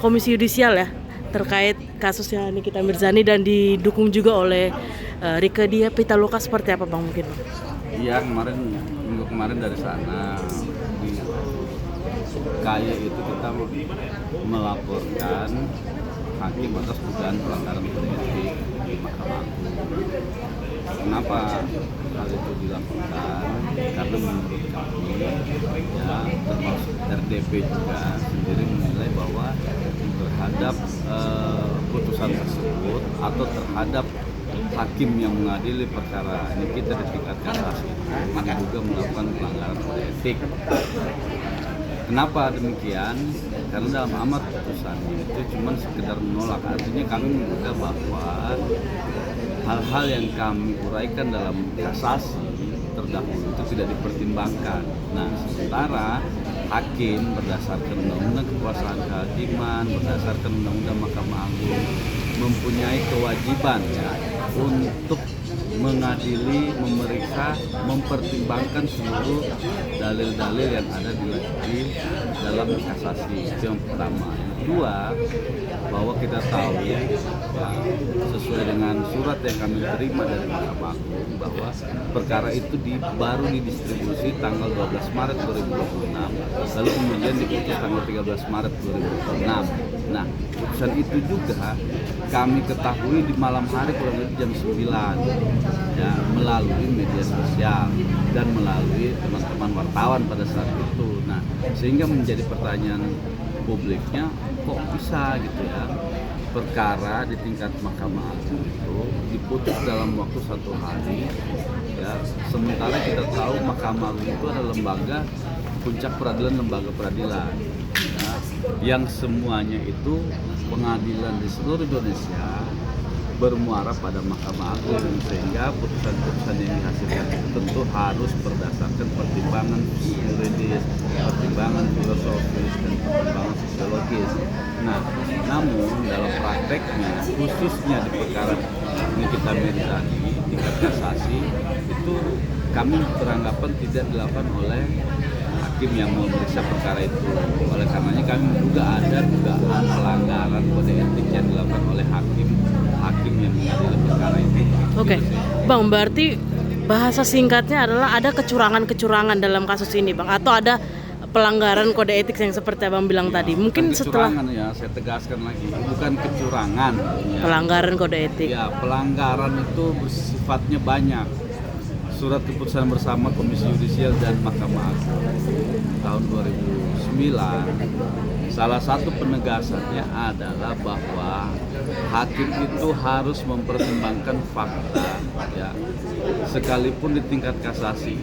Komisi Yudisial ya terkait kasusnya Nikita Mirzani dan didukung juga oleh Rieke Diah Pitaloka, seperti apa Bang mungkin? Iya, minggu kemarin dari sana di KY itu kita melaporkan hakim atas dugaan pelanggaran kode etik di Mahkamah Agung. Kenapa hal itu dilakukan? Karena menurut kami, ya termasuk RDP juga sendiri menilai bahwa terhadap putusan tersebut atau terhadap hakim yang mengadili perkara ini kita di tingkat kasasi juga melakukan pelanggaran kode etik. Kenapa demikian? Karena dalam amar putusannya itu cuma sekedar menolak. Artinya kami menduga bahwa hal-hal yang kami uraikan dalam kasasi terdahulu itu tidak dipertimbangkan. Nah, sementara hakim berdasarkan undang-undang kekuasaan kehakiman, berdasarkan undang-undang Mahkamah Agung mempunyai kewajiban ya untuk mengadili, memeriksa, mempertimbangkan seluruh dalil-dalil yang ada di dalam kasasi. Itu yang pertama. Yang kedua, bahwa kita tahu ya, sesuai dengan surat yang kami terima dari Mahkamah Agung bahwa perkara itu baru didistribusi tanggal 12 Maret 2026, lalu kemudian diputus tanggal 13 Maret 2026. Nah, putusan itu juga kami ketahui di malam hari kurang lebih jam 9 ya, melalui media sosial dan melalui teman-teman wartawan pada saat itu. Nah, sehingga menjadi pertanyaan publiknya, kok bisa gitu ya perkara di tingkat Mahkamah Agung itu diputus dalam waktu 1 hari ya, sementara kita tahu Mahkamah Agung itu adalah lembaga puncak peradilan, lembaga peradilan ya, yang semuanya itu pengadilan di seluruh Indonesia bermuara pada Mahkamah Agung, sehingga putusan-putusan yang dihasilkan itu tentu harus berdasarkan pertimbangan yuridis, pertimbangan filosofis, dan pertimbangan sosiologis. Nah, namun dalam prakteknya, khususnya di perkara Nikita Mirzani tingkat kasasi itu kami beranggapan tidak dilakukan oleh hakim yang memeriksa perkara itu. Oleh karenanya kami menduga ada dugaan pelanggaran kode etik yang dilakukan oleh hakim yang mengadili perkara itu. Oke, Bang, berarti bahasa singkatnya adalah ada kecurangan dalam kasus ini, Bang, atau ada pelanggaran kode etik yang seperti Abang bilang tadi. Mungkin setelah ya, saya tegaskan lagi, bukan kecurangan. Ya. Pelanggaran kode etik. Ya, pelanggaran itu bersifatnya banyak. Surat keputusan bersama Komisi Yudisial dan Mahkamah Agung tahun 2009, salah satu penegasannya adalah bahwa hakim itu harus mempertimbangkan fakta ya, sekalipun di tingkat kasasi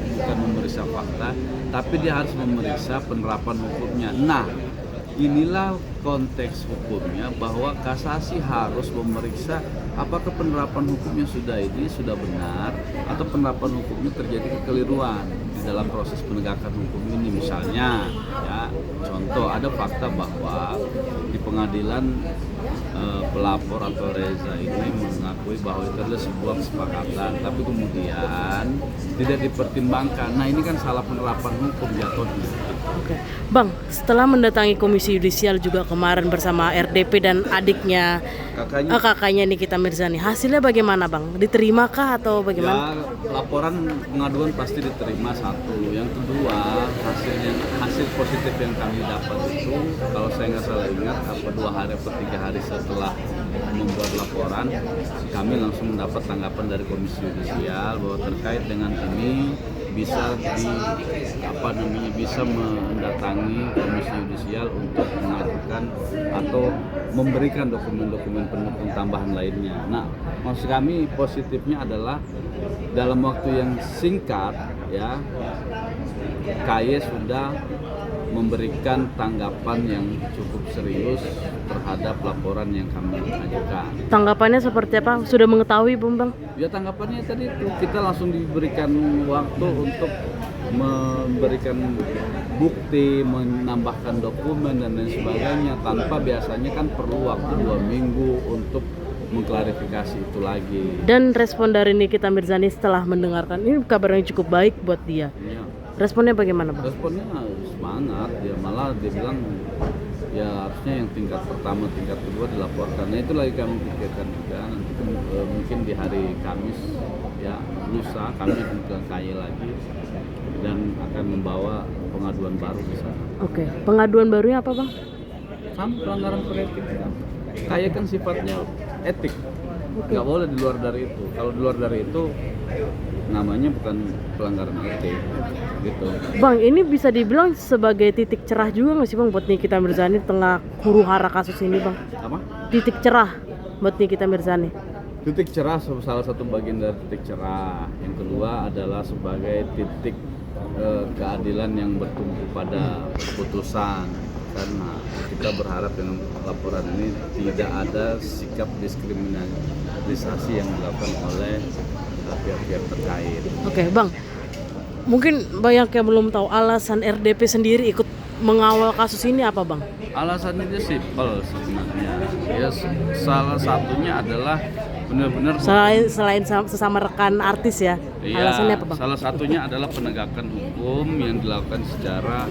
bukan memeriksa fakta, tapi dia harus memeriksa penerapan hukumnya. Nah, inilah konteks hukumnya, bahwa kasasi harus memeriksa apakah penerapan hukumnya sudah benar atau penerapan hukumnya terjadi kekeliruan di dalam proses penegakan hukum ini. Misalnya ya, contoh ada fakta bahwa di pengadilan pelapor atau Reza ini mengakui bahwa itu adalah sebuah kesepakatan, tapi kemudian tidak dipertimbangkan. Nah, ini kan salah penerapan hukum jatuhnya. Oke, Bang, setelah mendatangi Komisi Yudisial juga kemarin bersama RDP dan adiknya, kakaknya Nikita Mirzani, hasilnya bagaimana, Bang? Diterimkah atau bagaimana? Ya, laporan pengaduan pasti diterima, satu. Yang kedua, hasil positif yang kami dapat itu, kalau saya nggak salah ingat, 2 hari atau 3 hari setelah membuat laporan, kami langsung mendapat tanggapan dari Komisi Yudisial bahwa terkait dengan ini bisa mendatangi Komisi Yudisial untuk mengajukan atau memberikan dokumen-dokumen pendukung tambahan lainnya. Nah, maksud kami positifnya adalah dalam waktu yang singkat ya, KY sudah memberikan tanggapan yang cukup serius terhadap laporan yang kami ajukan. Tanggapannya seperti apa? Sudah mengetahui, Bang? Ya, tanggapannya tadi itu kita langsung diberikan waktu untuk memberikan bukti, menambahkan dokumen dan lain sebagainya, tanpa biasanya kan perlu waktu 2 minggu untuk mengklarifikasi itu lagi. Dan respon dari Nikita Mirzani setelah mendengarkan ini kabarnya cukup baik buat dia. Ya. Responnya bagaimana bang? Responnya semangat, ya malah dia bilang ya harusnya yang tingkat pertama, tingkat kedua dilaporkan. Nah itu lagi kami pikirkan juga, nanti mungkin di hari Kamis ya lusa kami akan ke KY lagi dan akan membawa pengaduan baru di sana. Oke, pengaduan barunya apa bang? Sama pelanggaran kode etik. KY kan sifatnya etik, nggak boleh di luar dari itu. Kalau di luar dari itu namanya bukan pelanggaran etik gitu. Bang, ini bisa dibilang sebagai titik cerah juga nggak sih bang buat Nikita Mirzani tengah huru hara kasus ini bang? Apa? Titik cerah buat Nikita Mirzani. Titik cerah salah satu bagian dari titik cerah. Yang kedua adalah sebagai titik keadilan yang bertumpu pada putusan. Karena kita berharap dengan laporan ini tidak ada sikap diskriminasi yang dilakukan oleh pihak-pihak terkait. Oke bang, mungkin banyak yang belum tahu alasan RDP sendiri ikut mengawal kasus ini apa bang? Alasannya itu simpel sebenarnya. Ya salah satunya adalah benar-benar Selain sesama rekan artis ya, iya, alasannya apa bang? salah satunya adalah penegakan hukum yang dilakukan secara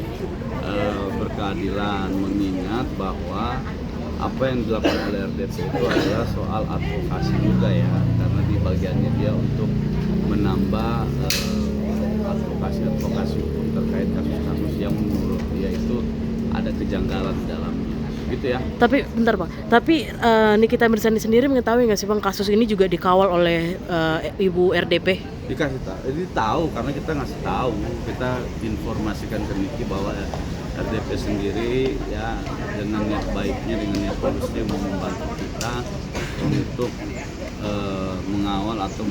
berkeadilan, mengingat bahwa apa yang dilakukan oleh RDP itu adalah soal advokasi juga ya, karena di bagiannya dia untuk menambah advokasi hukum terkait kasus-kasus yang menurut dia itu ada kejanggalan di dalamnya, gitu ya. Tapi bentar bang, tapi Nikita Mirzani sendiri mengetahui nggak sih bang kasus ini juga dikawal oleh Ibu RDP? Dikasih tahu, jadi tahu karena kita ngasih tahu, kita informasikan ke Niki bahwa RDP sendiri ya dengan niat baiknya, dengan niat bagusnya mau membantu kita untuk mengawal atau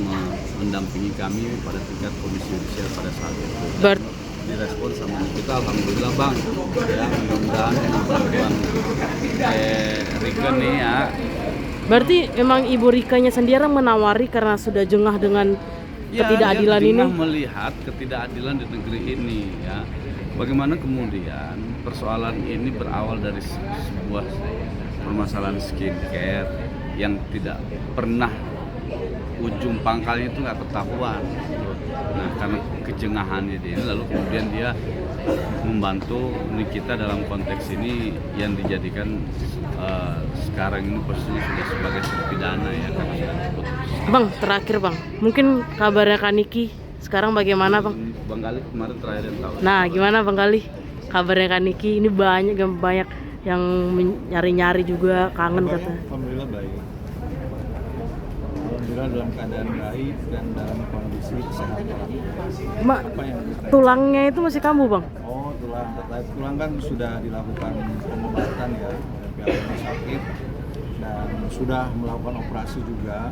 mendampingi kami pada tingkat komisi yudisial pada saat itu. Direspon sama kita, alhamdulillah bang. Ya mudah-mudahan dengan bantuan Rika nih ya. Berarti memang Ibu Rikanya sendiri menawari karena sudah jengah dengan ketidakadilan dia ini. Melihat ketidakadilan di negeri ini ya. Bagaimana kemudian persoalan ini berawal dari sebuah permasalahan skincare yang tidak pernah ujung pangkalnya itu nggak ketahuan. Nah karena kejengahannya dia ini, lalu kemudian dia membantu Nikita dalam konteks ini yang dijadikan sekarang ini posisinya sudah sebagai terpidana ya karena sudah diputus. Bang, terakhir bang, mungkin kabarnya Kak Niki sekarang bagaimana bang? Bang Gali kemarin terakhir yang tahu. Nah gimana Bang Gali? Kabarnya Kak Niki ini banyak yang nyari-nyari juga, kangen katanya. Alhamdulillah baik. Alhamdulillah dalam keadaan baik dan dalam kondisi kesehatan. Mak, tulangnya itu masih kambuh bang? Oh tulang kan sudah dilakukan pengobatan ya dari pihak rumah sakit dan sudah melakukan operasi juga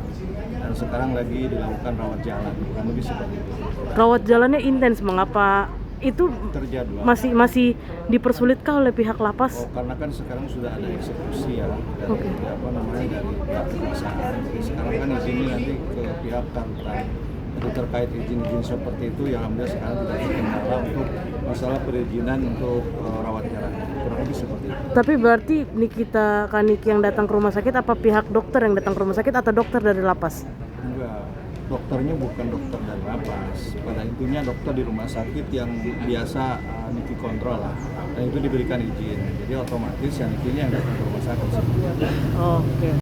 dan sekarang lagi dilakukan rawat jalan, kurang lebih seperti itu. Rawat jalannya intens bang, apa itu Terjadwal. masih dipersulitkah oleh pihak lapas? Oh, karena kan sekarang sudah ada eksekusi ya dari dari pihak perusahaan. Jadi sekarang kan izinnya nanti ke pihak Taruntan. Jadi terkait izin-izin seperti itu ya alhamdulillah sekarang tidak terkendala untuk masalah perizinan untuk rawat jalan. Kurang lebih seperti itu. Tapi berarti Nikita Kaniki yang datang ke rumah sakit apa pihak dokter yang datang ke rumah sakit atau dokter dari lapas? Enggak, dokternya bukan dokter dari lapas. Pada intinya dokter di rumah sakit yang biasa Niki kontrol lah. Dan itu diberikan izin. Jadi otomatis yang Nikinya yang datang ke rumah sakit. Oke.